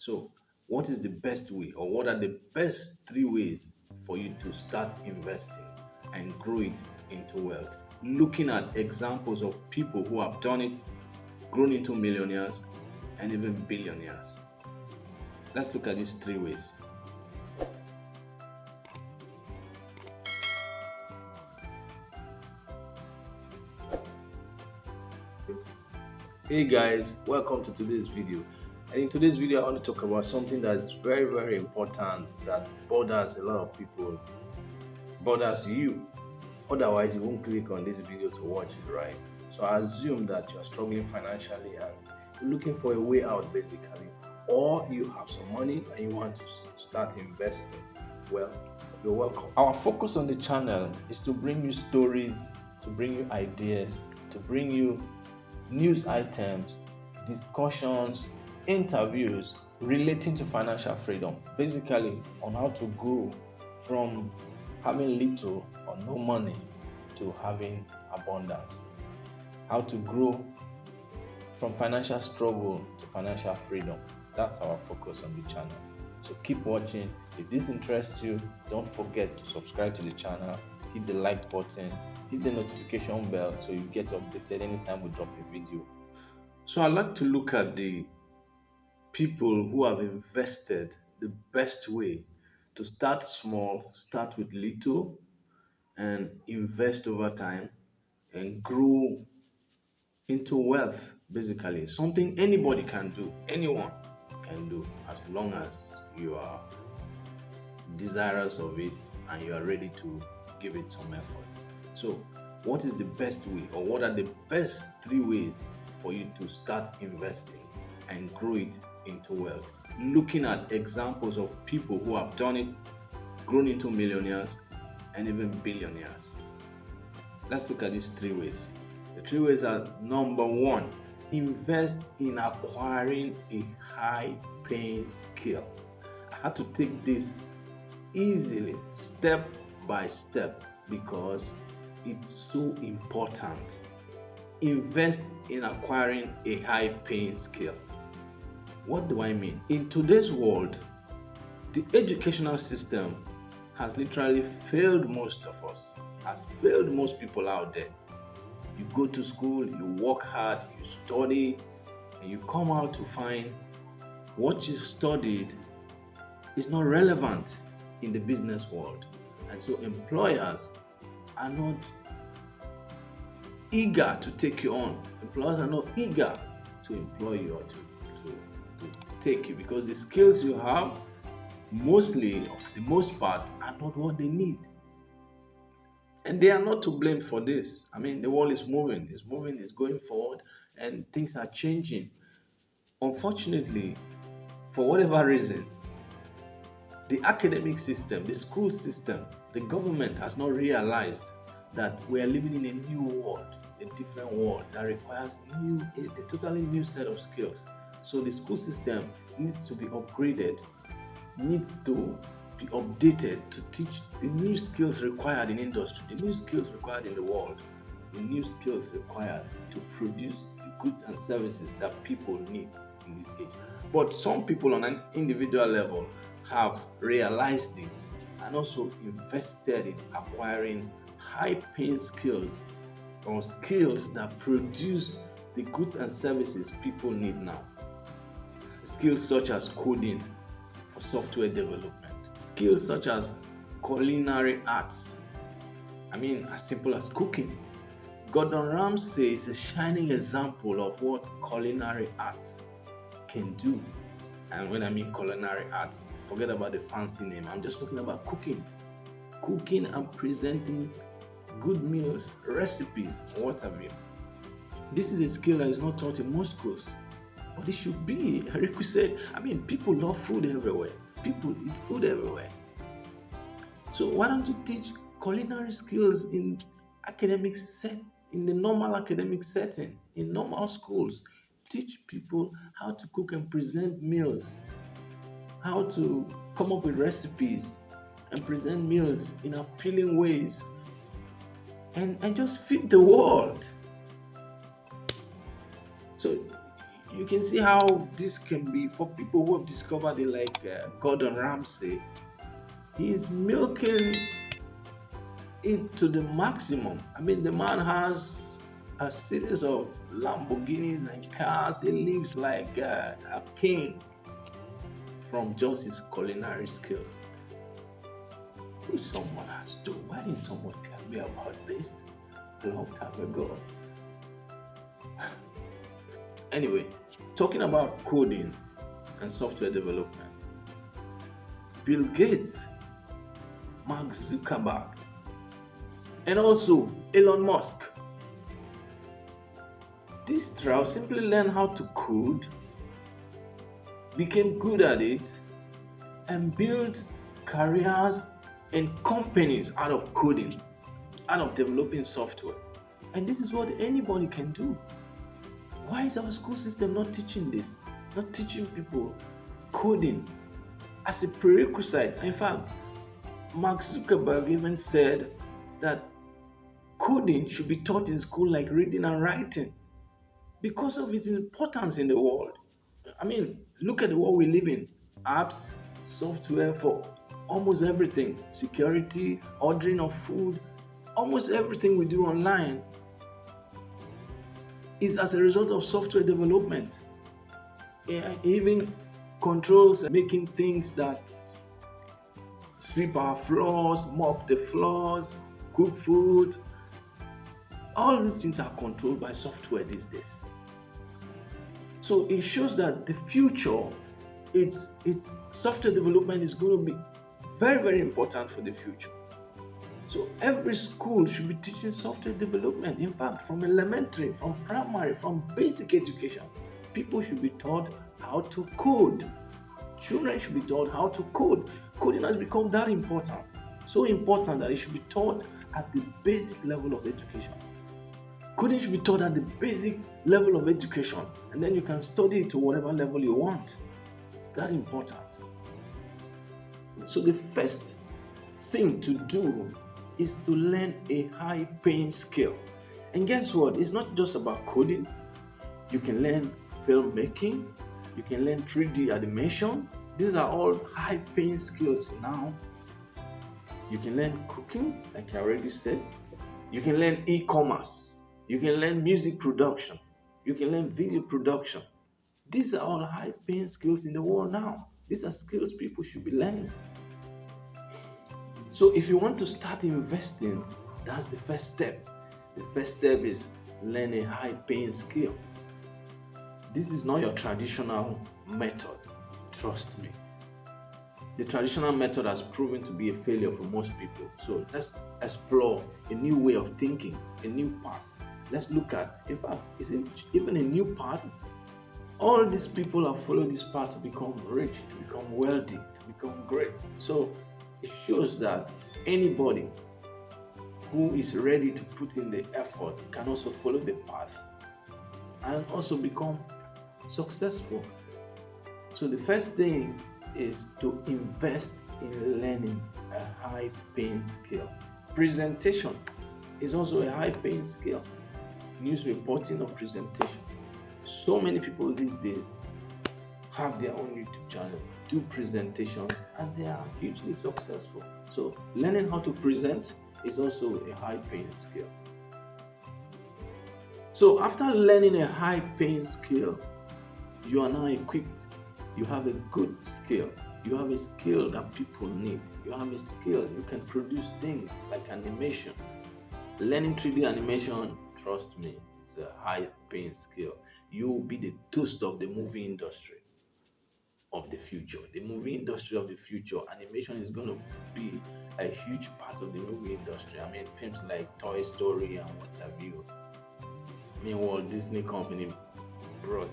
So, what is the best way, or what are the best three ways for you to start investing and grow it into wealth? Looking at examples of people who have done it, grown into millionaires, and even billionaires. Let's look at these three ways. Hey guys, welcome to today's video. And in today's video, I want to talk about something that's very important that bothers a lot of people, bothers you. Otherwise, you won't click on this video to watch it, right? So I assume that you're struggling financially and you're looking for a way out, basically, or you have some money and you want to start investing. Well, you're welcome. Our focus on the channel is to bring you stories, to bring you ideas, to bring you news items, discussions, interviews relating to financial freedom, basically on how to grow from having little or no money to having abundance, how to grow from financial struggle to financial freedom. That's our focus on the channel. So keep watching. If this interests you, don't forget to subscribe to the channel, hit the like button, hit the notification bell so you get updated anytime we drop a video. So I like to look at the people who have invested the best way to start small, start with little, and invest over time and grow into wealth, basically. Something anybody can do, anyone can do, as long as you are desirous of it and you are ready to give it some effort. So, what is the best way, or what are the best three ways for you to start investing and grow it into wealth? Looking at examples of people who have done it, grown into millionaires, and even billionaires. Let's look at these three ways. The three ways are: number one, invest in acquiring a high paying skill. I had to take this easily, step by step, because it's so important. Invest in acquiring a high paying skill. What do I mean? In today's world, the educational system has literally failed most of us, has failed most people out there. You go to school, you work hard, you study, and you come out to find what you studied is not relevant in the business world. And so employers are not eager to take you on. Employers are not eager to employ you or to take you, because the skills you have, mostly, or for the most part, are not what they need. And they are not to blame for this. I mean, the world is moving, it's going forward, and things are changing. Unfortunately, for whatever reason, the academic system, the school system, the government has not realized that we are living in a new world, a different world that requires a totally new set of skills. So the school system needs to be upgraded, needs to be updated to teach the new skills required in industry, the new skills required in the world, the new skills required to produce the goods and services that people need in this age. But some people on an individual level have realized this and also invested in acquiring high-paying skills, or skills that produce the goods and services people need now. Skills such as coding for software development, skills such as culinary arts. I mean, as simple as cooking. Gordon Ramsay is a shining example of what culinary arts can do. And when I mean culinary arts, forget about the fancy name. I'm just talking about cooking. Cooking and presenting good meals, recipes, what have you. This is a skill that is not taught in most schools, but it should be a requisite. I mean, people love food everywhere. People eat food everywhere. So why don't you teach culinary skills in in the normal academic setting, in normal schools? Teach people how to cook and present meals, how to come up with recipes and present meals in appealing ways, and just feed the world. So you can see how this can be for people who have discovered it, like Gordon Ramsay. He is milking it to the maximum. I mean, the man has a series of Lamborghinis and cars. He lives like a king from just his culinary skills. Which someone has to. Why didn't someone tell me about this a long time ago? Anyway, talking about coding and software development, Bill Gates, Mark Zuckerberg, and also Elon Musk. These trials simply learned how to code, became good at it, and built careers and companies out of coding, out of developing software. And this is what anybody can do. Why is our school system not teaching this? Not teaching people coding as a prerequisite? In fact, Mark Zuckerberg even said that coding should be taught in school like reading and writing because of its importance in the world. I mean, look at the world we live in. Apps, software for almost everything. Security, ordering of food, almost everything we do online is as a result of software development. It even controls making things that sweep our floors, mop the floors, cook food. All these things are controlled by software these days. So it shows that the future, it's software development is going to be very, very important for the future. So every school should be teaching software development. In fact, from elementary, from primary, from basic education, people should be taught how to code. Children should be taught how to code. Coding has become that important. So important that it should be taught at the basic level of education. Coding should be taught at the basic level of education, and then you can study it to whatever level you want. It's that important. So the first thing to do is to learn a high-paying skill. And guess what? It's not just about coding. You can learn filmmaking. You can learn 3D animation. These are all high-paying skills now. You can learn cooking, like I already said. You can learn e-commerce. You can learn music production. You can learn video production. These are all high-paying skills in the world now. These are skills people should be learning. So if you want to start investing, that's the first step. The first step is learn a high-paying skill. This is not your traditional method, trust me. The traditional method has proven to be a failure for most people. So let's explore a new way of thinking, a new path. Let's look at, in fact, is it even a new path? All these people have followed this path to become rich, to become wealthy, to become great. So it shows that anybody who is ready to put in the effort can also follow the path and also become successful. So the first thing is to invest in learning a high-paying skill. Presentation is also a high-paying skill. News reporting or presentation. So many people these days have their own YouTube channel, do presentations, and they are hugely successful. So learning how to present is also a high-paying skill. So after learning a high-paying skill, you are now equipped. You have a good skill. You have a skill that people need. You have a skill. You can produce things like animation. Learning 3D animation, trust me, it's a high-paying skill. You will be the toast of the movie industry of the future. The movie industry of the future, animation is going to be a huge part of the movie industry. I mean, films like Toy Story and what have you. Meanwhile, Disney company brought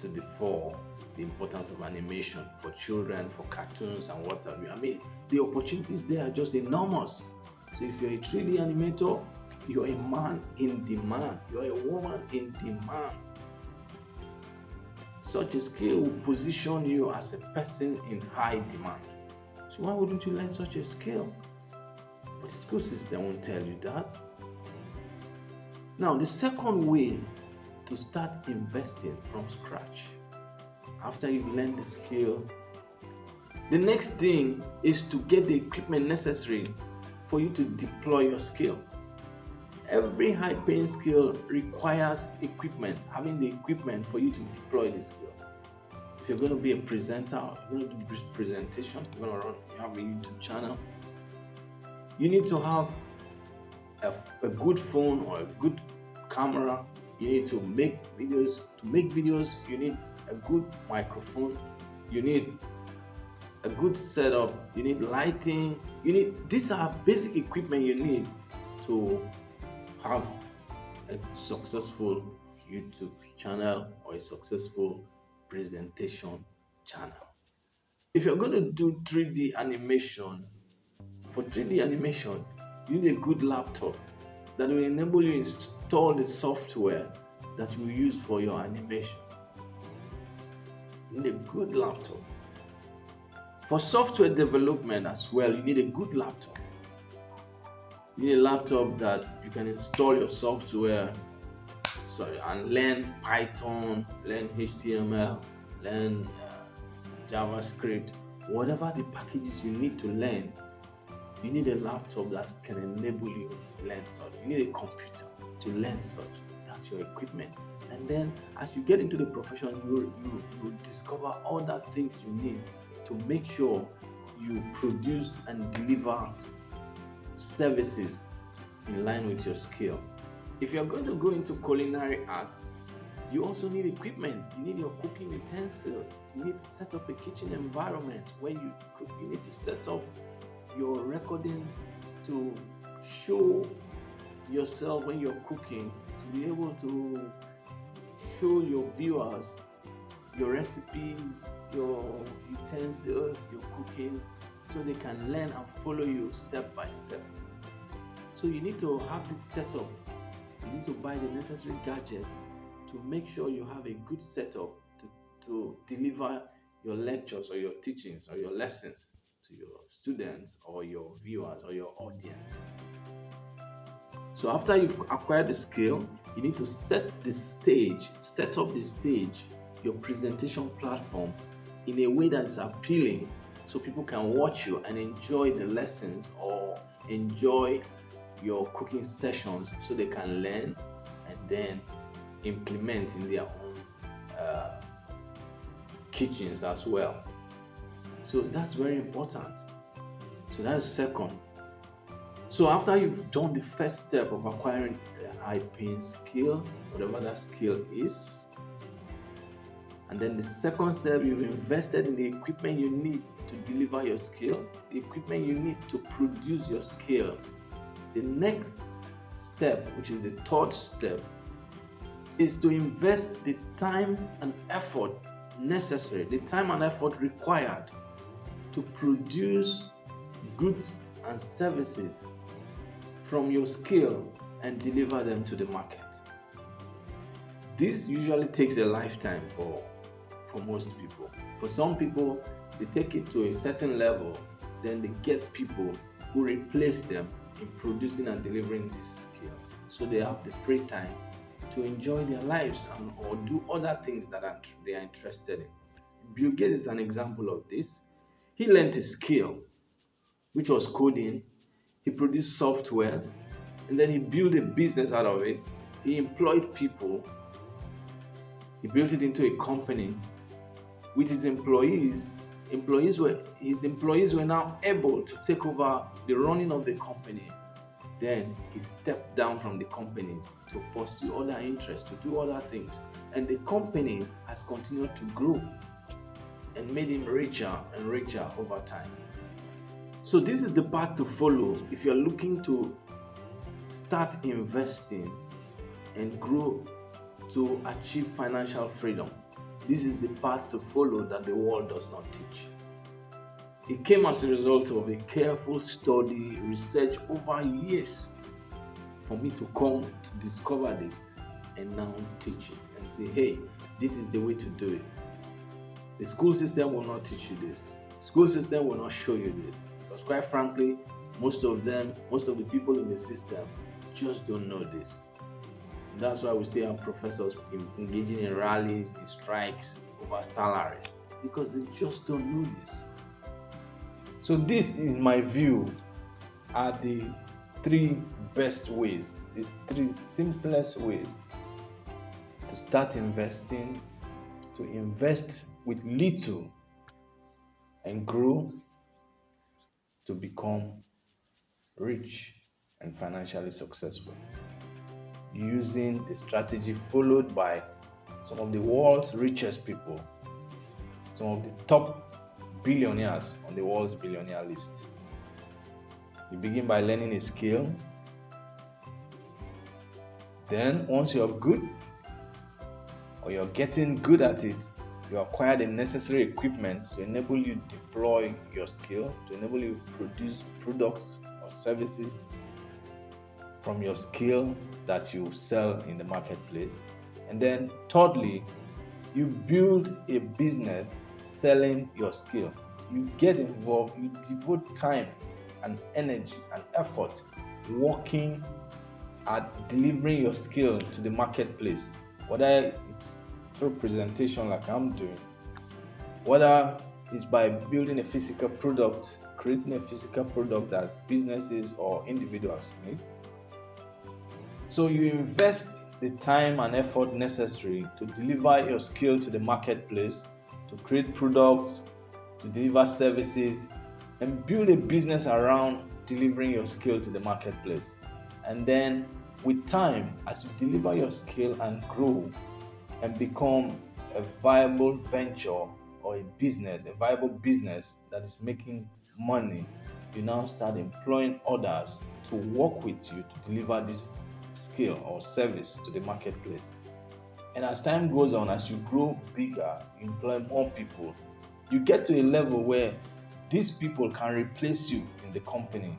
to the fore the importance of animation for children, for cartoons and what have you. I mean, the opportunities there are just enormous. So if you're a 3D animator, you're a man in demand. You're a woman in demand. Such a skill will position you as a person in high demand. So why wouldn't you learn such a skill? But the school system won't tell you that. Now, the second way to start investing from scratch. After you've learned the skill, the next thing is to get the equipment necessary for you to deploy your skill. Every high-paying skill requires equipment, having the equipment for you to deploy the skills. If you're going to be a presenter, you're going to do presentation, you have a YouTube channel, you need to have a good phone or a good camera. You need to make videos. To make videos, you need a good microphone. You need a good setup. You need lighting. These are basic equipment you need to have a successful YouTube channel or a successful presentation channel. If you're going to do 3D animation, for 3D animation, you need a good laptop that will enable you to install the software that you use for your animation. You need a good laptop. For software development as well, you need a good laptop. You need a laptop that you can install your software and learn Python, learn HTML, learn JavaScript, whatever the packages you need to learn. You need a laptop that can enable you to learn such. You need a computer to learn such. That's your equipment. And then as you get into the profession, you discover other things you need to make sure you produce and deliver services in line with your skill. If you're going to go into culinary arts, you also need equipment. You need your cooking utensils. You need to set up a kitchen environment where you cook. You need to set up your recording to show yourself when you're cooking, to be able to show your viewers your recipes, your utensils, your cooking, so they can learn and follow you step by step. So you need to have this setup. You need to buy the necessary gadgets to make sure you have a good setup to deliver your lectures or your teachings or your lessons to your students or your viewers or your audience. So after you've acquired the skill, you need to set up the stage, your presentation platform in a way that is appealing so people can watch you and enjoy the lessons or enjoy your cooking sessions so they can learn and then implement in their own kitchens as well. So that's very important. So that's second. So after you've done the first step of acquiring a high-paying skill, whatever that skill is, and then the second step, you've invested in the equipment you need to deliver your skill, the equipment you need to produce your skill. The next step, which is the third step, is to invest the time and effort necessary, the time and effort required to produce goods and services from your skill and deliver them to the market. This usually takes a lifetime for most people. For some people, they take it to a certain level, then they get people who replace them in producing and delivering this skill. So they have the free time to enjoy their lives or do other things that they are interested in. Bill Gates is an example of this. He learned a skill, which was coding. He produced software, and then he built a business out of it. He employed people. He built it into a company with his employees. His employees were now able to take over the running of the company. Then he stepped down from the company to pursue other interests, to do other things. And the company has continued to grow and made him richer and richer over time. So this is the path to follow if you're looking to start investing and grow to achieve financial freedom. This is the path to follow that the world does not teach. It came as a result of a careful study, research over years for me to come to discover this and now teach it and say, hey, this is the way to do it. The school system will not teach you this. The school system will not show you this. Because quite frankly, most of the people in the system just don't know this. That's why we still have professors engaging in rallies, in strikes over salaries, because they just don't know this. So this, in my view, are the three best ways, the three simplest ways to start investing, to invest with little and grow to become rich and financially successful, using the strategy followed by some of the world's richest people, some of the top billionaires on the world's billionaire list. You begin by learning a skill. Then once you're good, or you're getting good at it, you acquire the necessary equipment to enable you deploy your skill, to enable you produce products or services from your skill that you sell in the marketplace. And then thirdly, you build a business selling your skill. You get involved, you devote time and energy and effort working at delivering your skill to the marketplace, whether it's through presentation like I'm doing, whether it's by building a physical product, creating a physical product that businesses or individuals need. So you invest the time and effort necessary to deliver your skill to the marketplace, to create products, to deliver services, and build a business around delivering your skill to the marketplace. And then with time, as you deliver your skill and grow and become a viable venture or a business, a viable business that is making money, you now start employing others to work with you to deliver this skill or service to the marketplace. And as time goes on, as you grow bigger, you employ more people, you get to a level where these people can replace you in the company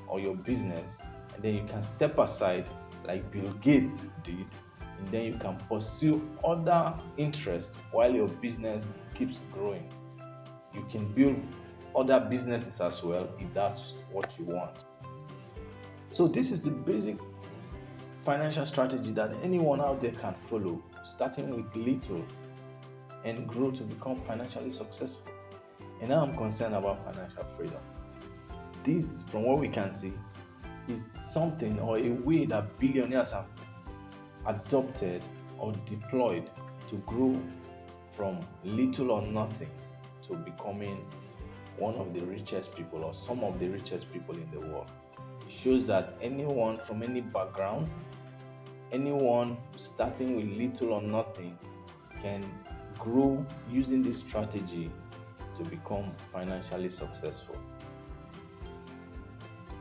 or your business, and then you can step aside like Bill Gates did, and then you can pursue other interests while your business keeps growing. You can build other businesses as well if that's what you want. So this is the basic financial strategy that anyone out there can follow, starting with little and grow to become financially successful. And now I'm concerned about financial freedom. This, from what we can see, is something or a way that billionaires have adopted or deployed to grow from little or nothing to becoming one of the richest people or some of the richest people in the world. It shows that anyone from any background, anyone starting with little or nothing, can grow using this strategy to become financially successful.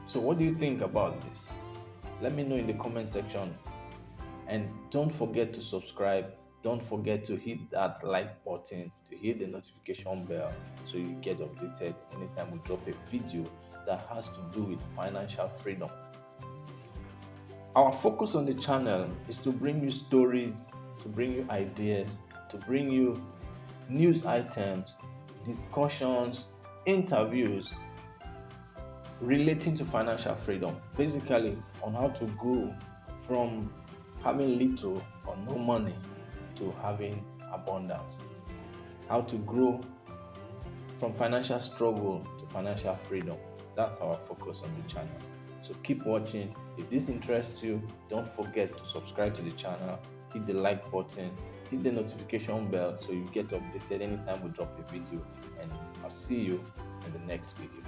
So what do you think about this? Let me know in the comment section, and don't forget to subscribe. Don't forget to hit that like button, to hit the notification bell so you get updated anytime we drop a video that has to do with financial freedom. Our focus on the channel is to bring you stories, to bring you ideas, to bring you news items, discussions, interviews relating to financial freedom, basically on how to grow from having little or no money to having abundance, how to grow from financial struggle to financial freedom. That's our focus on the channel. So keep watching. If this interests you, don't forget to subscribe to the channel, hit the like button, hit the notification bell so you get updated anytime we drop a video, and I'll see you in the next video.